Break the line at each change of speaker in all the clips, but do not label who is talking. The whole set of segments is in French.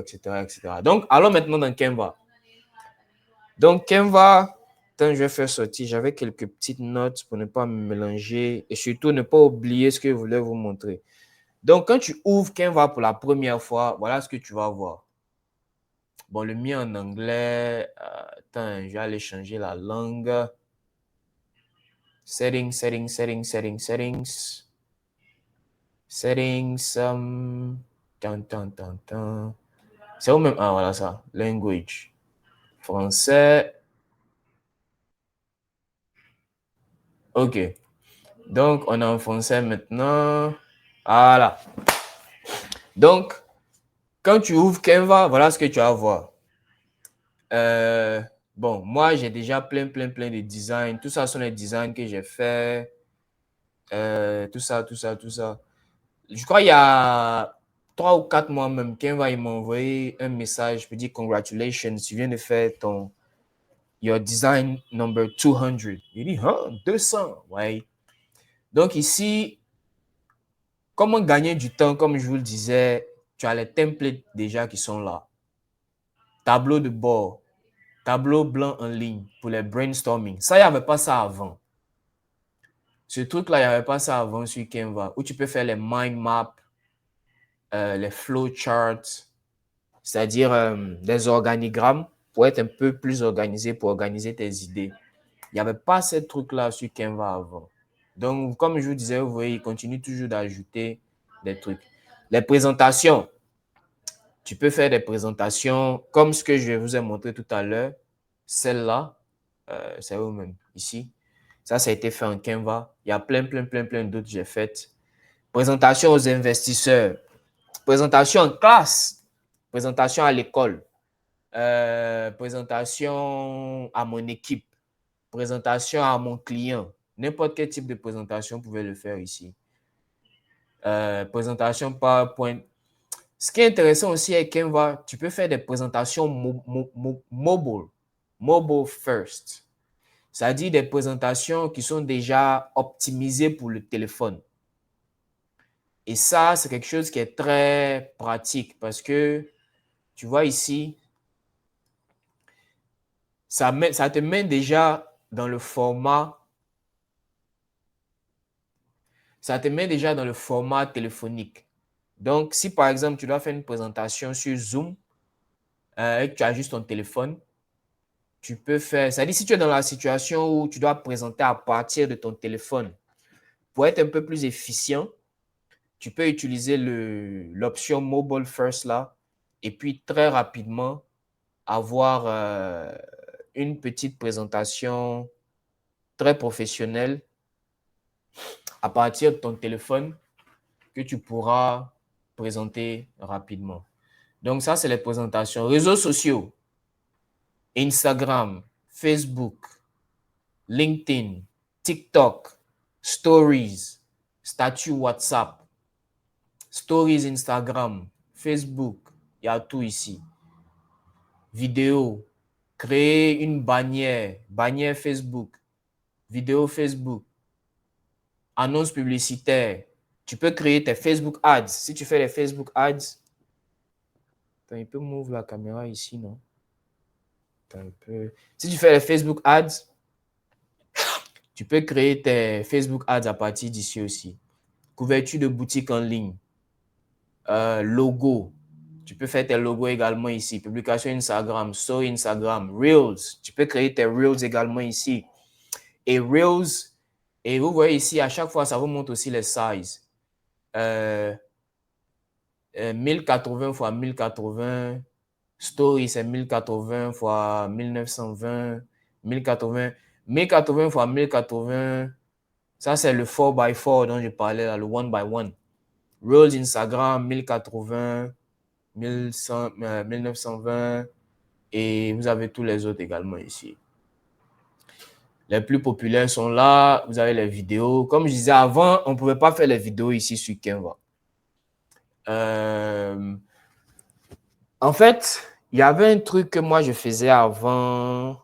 etc., etc. Donc, allons maintenant dans Canva. Donc, Canva, quand je vais faire sortir, j'avais quelques petites notes pour ne pas me mélanger et surtout ne pas oublier ce que je voulais vous montrer. Donc, quand tu ouvres Canva pour la première fois, voilà ce que tu vas voir. Bon, le mien en anglais. Attends, je vais aller changer la langue. Settings. C'est où même? Ah, voilà ça. Language. Français. OK. Donc, on est en français maintenant. Voilà. Donc, quand tu ouvres Canva, voilà ce que tu vas voir. Bon, moi, j'ai déjà plein de designs. Tout ça sont les designs que j'ai fait. Tout ça. Je crois qu'il y a 3 ou 4 mois même, Canva, il m'a envoyé un message pour dire congratulations, tu viens de faire your design number 200. Il dit, hein, 200, ouais. Donc ici, comment gagner du temps, comme je vous le disais, tu as les templates déjà qui sont là. Tableau de bord, tableau blanc en ligne pour les brainstorming. Ça, il n'y avait pas ça avant. Ce truc-là, il n'y avait pas ça avant sur Canva, où tu peux faire les mind maps, les flowcharts, c'est-à-dire des organigrammes pour être un peu plus organisé, pour organiser tes idées. Il n'y avait pas ce truc-là sur Canva avant. Donc, comme je vous disais, vous voyez, il continue toujours d'ajouter des trucs. Les présentations. Tu peux faire des présentations comme ce que je vous ai montré tout à l'heure. Celle-là, c'est vous-même, ici. Ça a été fait en Canva. Il y a plein d'autres que j'ai faites. Présentation aux investisseurs. Présentation en classe. Présentation à l'école. Présentation à mon équipe. Présentation à mon client. N'importe quel type de présentation, vous pouvez le faire ici. Présentation PowerPoint. Ce qui est intéressant aussi avec Canva, tu peux faire des présentations mobile first. C'est-à-dire des présentations qui sont déjà optimisées pour le téléphone. Et ça, c'est quelque chose qui est très pratique parce que, tu vois ici, ça te met déjà dans le format. Ça te met déjà dans le format téléphonique. Donc, si par exemple, tu dois faire une présentation sur Zoom et que tu as juste ton téléphone, tu peux faire. C'est-à-dire, si tu es dans la situation où tu dois présenter à partir de ton téléphone, pour être un peu plus efficient, tu peux utiliser l'option Mobile First là et puis très rapidement avoir une petite présentation très professionnelle à partir de ton téléphone que tu pourras présenter rapidement. Donc, ça, c'est les présentations. Réseaux sociaux, Instagram, Facebook, LinkedIn, TikTok, Stories, statut WhatsApp, Stories Instagram, Facebook, il y a tout ici. Vidéo, créer une bannière Facebook, vidéo Facebook, annonce publicitaire. Tu peux créer tes Facebook Ads. Si tu fais les Facebook Ads, attends, il peut move la caméra ici, non? Si tu fais les Facebook Ads, tu peux créer tes Facebook Ads à partir d'ici aussi. Couverture de boutique en ligne. Logo. Tu peux faire tes logos également ici. Publication Instagram, story Instagram, Reels. Tu peux créer tes Reels également ici. Et Reels, et vous voyez ici, à chaque fois, ça vous montre aussi les sizes. 1080 x 1080. Story, c'est 1080 x 1920. 1080 x 1080. Ça, c'est le 4x4 dont je parlais, là, le 1x1. Reels Instagram, 1080, 1100, 1920. Et vous avez tous les autres également ici. Les plus populaires sont là. Vous avez les vidéos. Comme je disais avant, on ne pouvait pas faire les vidéos ici sur Canva. En fait, il y avait un truc que moi je faisais avant.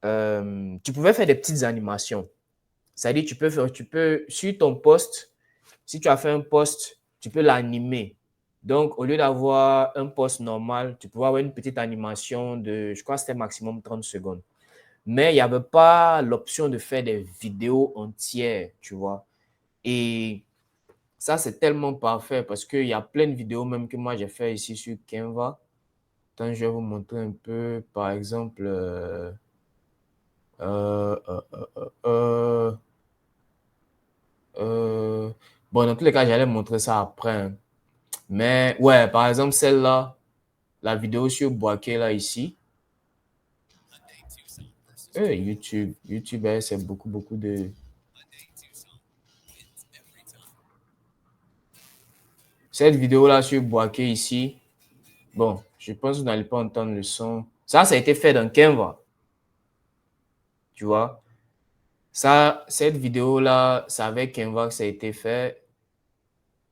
Tu pouvais faire des petites animations. C'est-à-dire, tu peux, sur ton post, si tu as fait un post, tu peux l'animer. Donc, au lieu d'avoir un post normal, tu pouvais avoir une petite animation de, je crois que c'était maximum 30 secondes. Mais il n'y avait pas l'option de faire des vidéos entières, tu vois. Et ça, c'est tellement parfait parce qu'il y a plein de vidéos même que moi j'ai fait ici sur Canva. Attends, je vais vous montrer un peu, par exemple. Euh, euh, euh, euh, euh, bon, dans tous les cas, j'allais montrer ça après, hein. Mais ouais, par exemple, celle-là, la vidéo sur Boaké, là, ici. YouTube. YouTube, c'est beaucoup, beaucoup de. Cette vidéo-là sur Boaké, ici. Bon, je pense que vous n'allez pas entendre le son. Ça a été fait dans Canva. Tu vois. Ça, cette vidéo-là, c'est avec Canva que ça a été fait.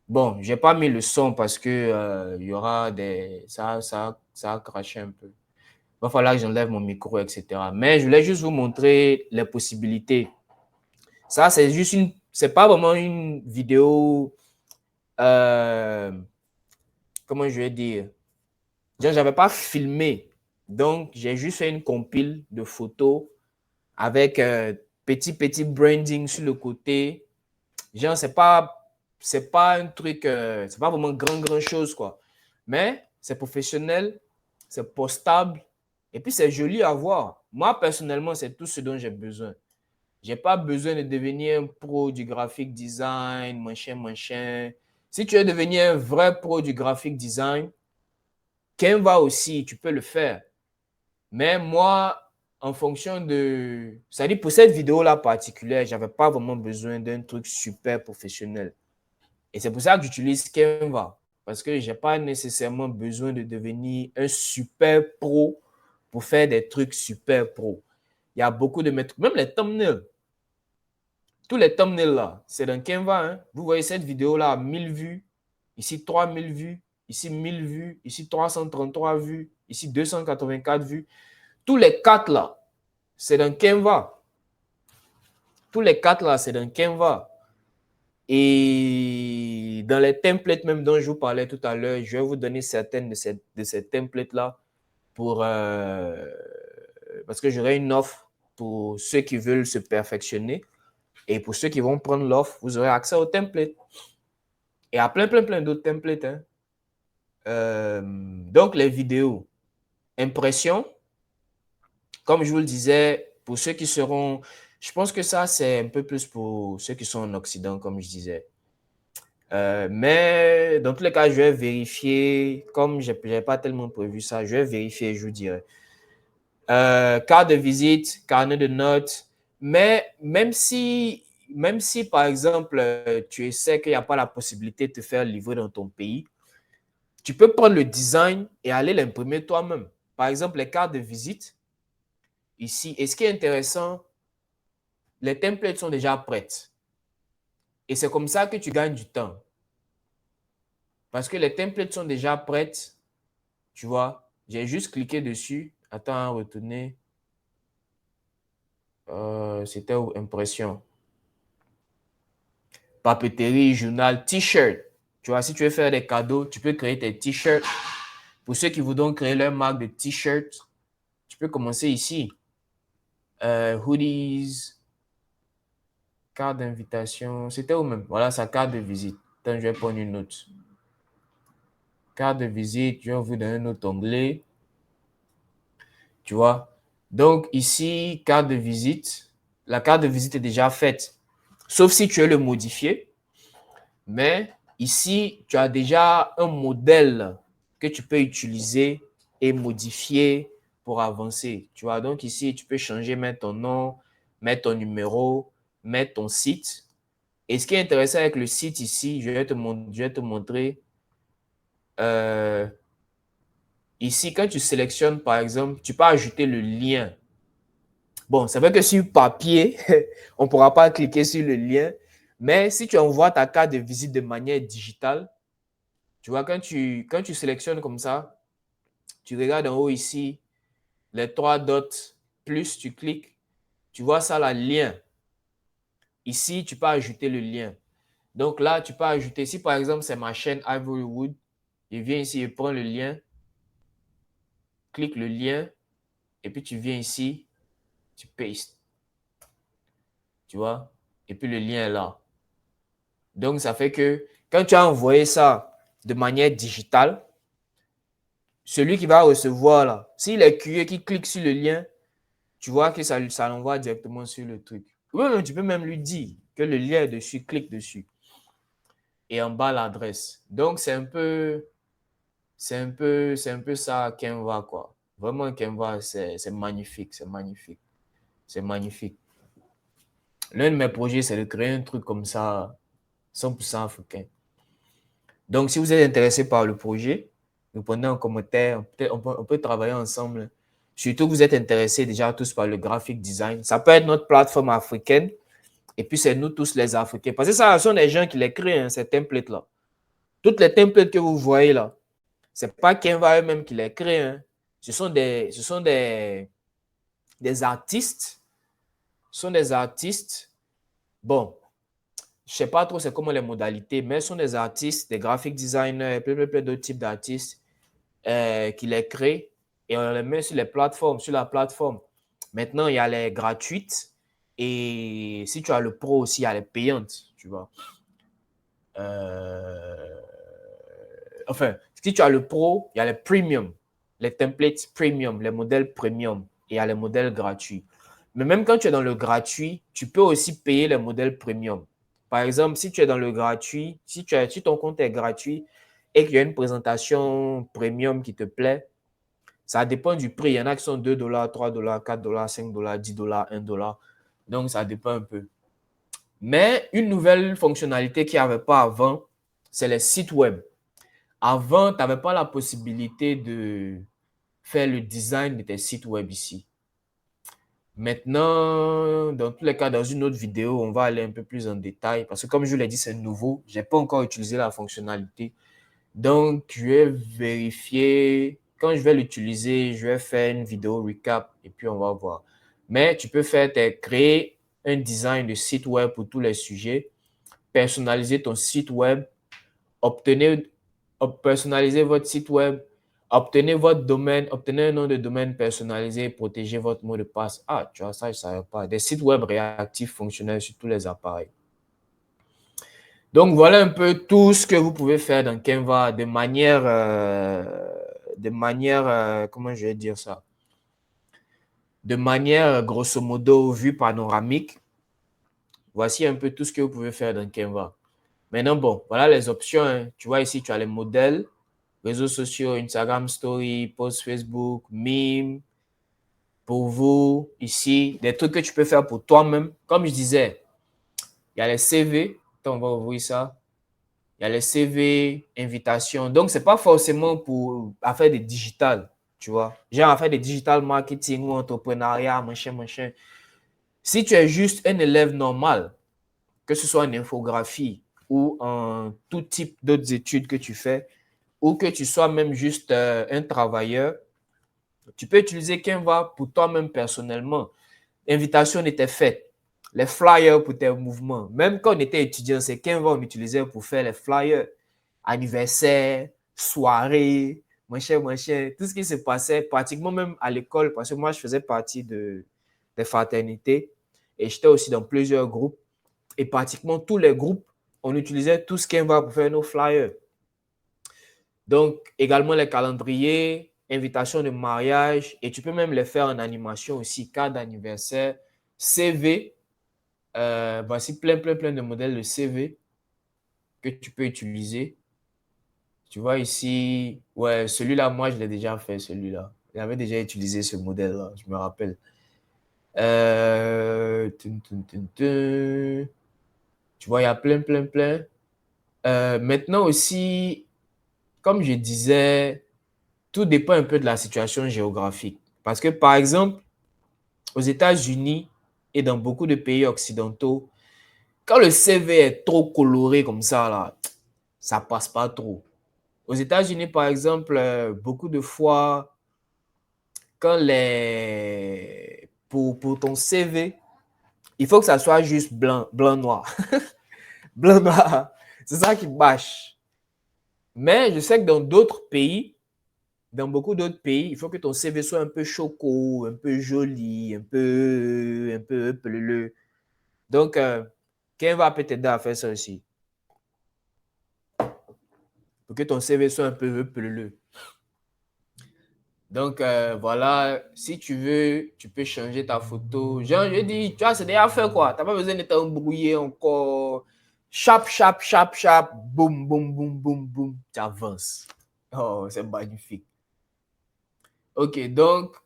Bon, j'ai pas mis le son parce que il y aura des. Ça a craché un peu. Il va falloir que j'enlève mon micro, etc. Mais je voulais juste vous montrer les possibilités. Ça, c'est juste une. C'est pas vraiment une vidéo. euh, Comment je vais dire? J'avais pas filmé. Donc, j'ai juste fait une compile de photos avec petit branding sur le côté. Genre, c'est pas un truc, c'est pas vraiment grand chose, quoi. Mais c'est professionnel, c'est postable, et puis c'est joli à voir. Moi, personnellement, c'est tout ce dont j'ai besoin. J'ai pas besoin de devenir un pro du graphic design, machin. Si tu veux devenir un vrai pro du graphic design, Canva aussi, tu peux le faire. Mais moi, en fonction de... C'est-à-dire pour cette vidéo-là particulière, j'avais pas vraiment besoin d'un truc super professionnel. Et c'est pour ça que j'utilise Canva. Parce que j'ai pas nécessairement besoin de devenir un super pro pour faire des trucs super pro. Il y a beaucoup de méthodes, même les thumbnails. Tous les thumbnails là, c'est dans Canva, hein. Vous voyez cette vidéo-là, 1000 vues, ici 3000 vues, ici 1000 vues, ici 333 vues, ici 284 vues. Tous les quatre là, c'est dans Canva. Tous les quatre là, c'est dans Canva. Et dans les templates même dont je vous parlais tout à l'heure, je vais vous donner certaines de ces templates-là pour, parce que j'aurai une offre pour ceux qui veulent se perfectionner. Et pour ceux qui vont prendre l'offre, vous aurez accès aux templates. Et à plein d'autres templates, hein. Donc, les vidéos. Impression, comme je vous le disais, pour ceux qui seront... Je pense que ça, c'est un peu plus pour ceux qui sont en Occident, comme je disais. Mais dans tous les cas, je vais vérifier, comme je n'ai pas tellement prévu ça, je vais vérifier, je vous dirai. Carte de visite, carnet de notes, mais même si par exemple, tu sais qu'il n'y a pas la possibilité de te faire livrer dans ton pays, tu peux prendre le design et aller l'imprimer toi-même. Par exemple, les cartes de visite, ici, et ce qui est intéressant, les templates sont déjà prêtes. Et c'est comme ça que tu gagnes du temps. Parce que les templates sont déjà prêtes. Tu vois, j'ai juste cliqué dessus. Attends, retourner. C'était où? Impression. Papeterie, journal, t-shirt. Tu vois, si tu veux faire des cadeaux, tu peux créer tes t-shirts. Pour ceux qui voudront créer leur marque de t-shirt, tu peux commencer ici. Hoodies, carte d'invitation. C'était où même? Voilà sa carte de visite. Attends, je vais prendre une autre. Carte de visite, je vais vous donner un autre onglet. Tu vois. Donc ici, carte de visite. La carte de visite est déjà faite. Sauf si tu veux le modifier. Mais ici, tu as déjà un modèle que tu peux utiliser et modifier pour avancer. Tu vois, donc ici, tu peux changer, mettre ton nom, mettre ton numéro, mettre ton site. Et ce qui est intéressant avec le site ici, je vais te montrer. Euh, Ici, quand tu sélectionnes, par exemple, tu peux ajouter le lien. Bon, c'est vrai que sur papier, on ne pourra pas cliquer sur le lien. Mais si tu envoies ta carte de visite de manière digitale, tu vois, quand tu sélectionnes comme ça, tu regardes en haut ici, les trois dots, plus tu cliques, tu vois ça, le lien. Ici, tu peux ajouter le lien. Donc là, tu peux ajouter, si par exemple, c'est ma chaîne Ivorywood, Je viens ici, je prends le lien, clique le lien, et puis tu viens ici, tu pastes. Tu vois? Et puis le lien est là. Donc, ça fait que quand tu as envoyé ça de manière digitale, celui qui va recevoir là, s'il est curieux, qui clique sur le lien, tu vois que ça l'envoie directement sur le truc. Oui, tu peux même lui dire que le lien est dessus, clique dessus. Et en bas, l'adresse. Donc, c'est un peu ça Canva, quoi. Vraiment, Canva, c'est magnifique, c'est magnifique. C'est magnifique. L'un de mes projets, c'est de créer un truc comme ça, 100% africain. Donc, si vous êtes intéressé par le projet, répondez en commentaire. Peut-être on peut travailler ensemble. Surtout que vous êtes intéressés déjà tous par le graphic design. Ça peut être notre plateforme africaine. Et puis, c'est nous tous les Africains. Parce que ça, ce sont des gens qui les créent, hein, ces templates-là. Toutes les templates que vous voyez là, ce n'est pas Canva eux-mêmes qui les créent. Hein. Ce sont des artistes. Ce sont des artistes. Bon, je ne sais pas trop c'est comment les modalités, mais ce sont des artistes, des graphic designers, plein d'autres types d'artistes qui les créent et on les met sur les plateformes, sur la plateforme. Maintenant, il y a les gratuites et si tu as le pro aussi, il y a les payantes, tu vois. Enfin, si tu as le pro, il y a les premium, les templates premium, les modèles premium et il y a les modèles gratuits. Mais même quand tu es dans le gratuit, tu peux aussi payer les modèles premium. Par exemple, si tu es dans le gratuit, si ton compte est gratuit et qu'il y a une présentation premium qui te plaît, ça dépend du prix. Il y en a qui sont 2 $, 3 $, 4 $, 5 $, 10 $, 1 $. Donc, ça dépend un peu. Mais une nouvelle fonctionnalité qu'il n'y avait pas avant, c'est les sites web. Avant, tu n'avais pas la possibilité de faire le design de tes sites web ici. Maintenant, dans tous les cas, dans une autre vidéo, on va aller un peu plus en détail parce que comme je vous l'ai dit, c'est nouveau. Je n'ai pas encore utilisé la fonctionnalité. Donc, je vais vérifier. Quand je vais l'utiliser, je vais faire une vidéo recap et puis on va voir. Mais tu peux créer un design de site web pour tous les sujets, personnaliser ton site web, personnaliser votre site web, obtenez votre domaine, obtenez un nom de domaine personnalisé, protégez votre mot de passe. Ah, tu vois, ça, je ne savais pas. Des sites web réactifs fonctionnels sur tous les appareils. Donc, voilà un peu tout ce que vous pouvez faire dans Canva de manière, comment je vais dire ça? De manière, grosso modo, vue panoramique. Voici un peu tout ce que vous pouvez faire dans Canva. Maintenant, bon, voilà les options. Hein. Tu vois ici, tu as les modèles, réseaux sociaux, Instagram Story, post Facebook, meme. Pour vous, ici, des trucs que tu peux faire pour toi-même. Comme je disais, il y a les CV. Attends, on va ouvrir ça. Il y a les CV, invitations. Donc, ce n'est pas forcément pour faire des digitales, tu vois. Genre, à faire des digital marketing ou entrepreneuriat, machin. Si tu es juste un élève normal, que ce soit en infographie ou en tout type d'autres études que tu fais, ou que tu sois même juste un travailleur, tu peux utiliser Canva pour toi-même personnellement. L'invitation était faite. Les flyers pour tes mouvements. Même quand on était étudiant, c'est Canva on utilisait pour faire les flyers. Anniversaire, soirée, machin. Tout ce qui se passait, pratiquement même à l'école, parce que moi, je faisais partie des fraternités et j'étais aussi dans plusieurs groupes. Et pratiquement tous les groupes, on utilisait tout ce Canva pour faire nos flyers. Donc, également les calendriers, invitations de mariage, et tu peux même les faire en animation aussi, carte d'anniversaire, CV. Voici plein de modèles de CV que tu peux utiliser. Tu vois ici, ouais, celui-là, moi, je l'ai déjà fait, celui-là. J'avais déjà utilisé ce modèle-là, je me rappelle. Tu vois, il y a plein. Maintenant aussi, comme je disais, tout dépend un peu de la situation géographique. Parce que, par exemple, aux États-Unis et dans beaucoup de pays occidentaux, quand le CV est trop coloré comme ça, là, ça passe pas trop. Aux États-Unis, par exemple, beaucoup de fois, quand pour ton CV, il faut que ça soit juste blanc, noir. Blanc, noir. C'est ça qui bâche. Mais je sais que dans d'autres pays, dans beaucoup d'autres pays, il faut que ton CV soit un peu choco, un peu joli, un peu peleleux. Donc, Canva peut t'aider à faire ça aussi. Pour que ton CV soit un peu peleleux. Donc, voilà, si tu veux, tu peux changer ta photo. Genre, je dis, tu vois, c'est déjà fait quoi. Tu n'as pas besoin de t'embrouiller encore. Chap, chap, chap, chap. Boum, boum, boum, boum, boum. Tu avances. Oh, c'est magnifique. Ok, donc,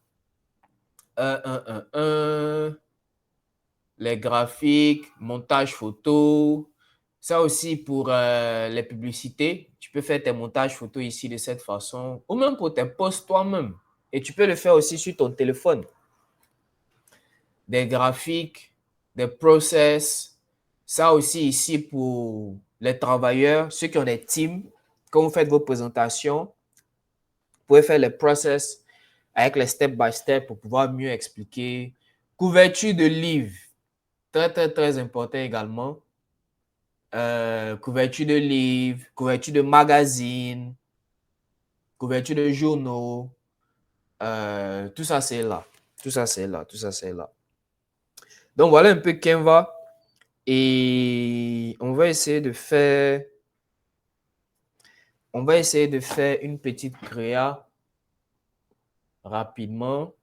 les graphiques, montage photo. Ça aussi pour les publicités. Tu peux faire tes montages photos ici de cette façon. Ou même pour tes posts toi-même. Et tu peux le faire aussi sur ton téléphone. Des graphiques, des process. Ça aussi ici pour les travailleurs, ceux qui ont des teams. Quand vous faites vos présentations, vous pouvez faire les process avec les step by step pour pouvoir mieux expliquer. Couverture de livres, très, très, très important également. Couverture de livres, couverture de magazines, couverture de journaux. Tout ça, c'est là. Tout ça, c'est là. Tout ça, c'est là. Donc, voilà un peu Canva. Et on va essayer de faire une petite créa rapidement.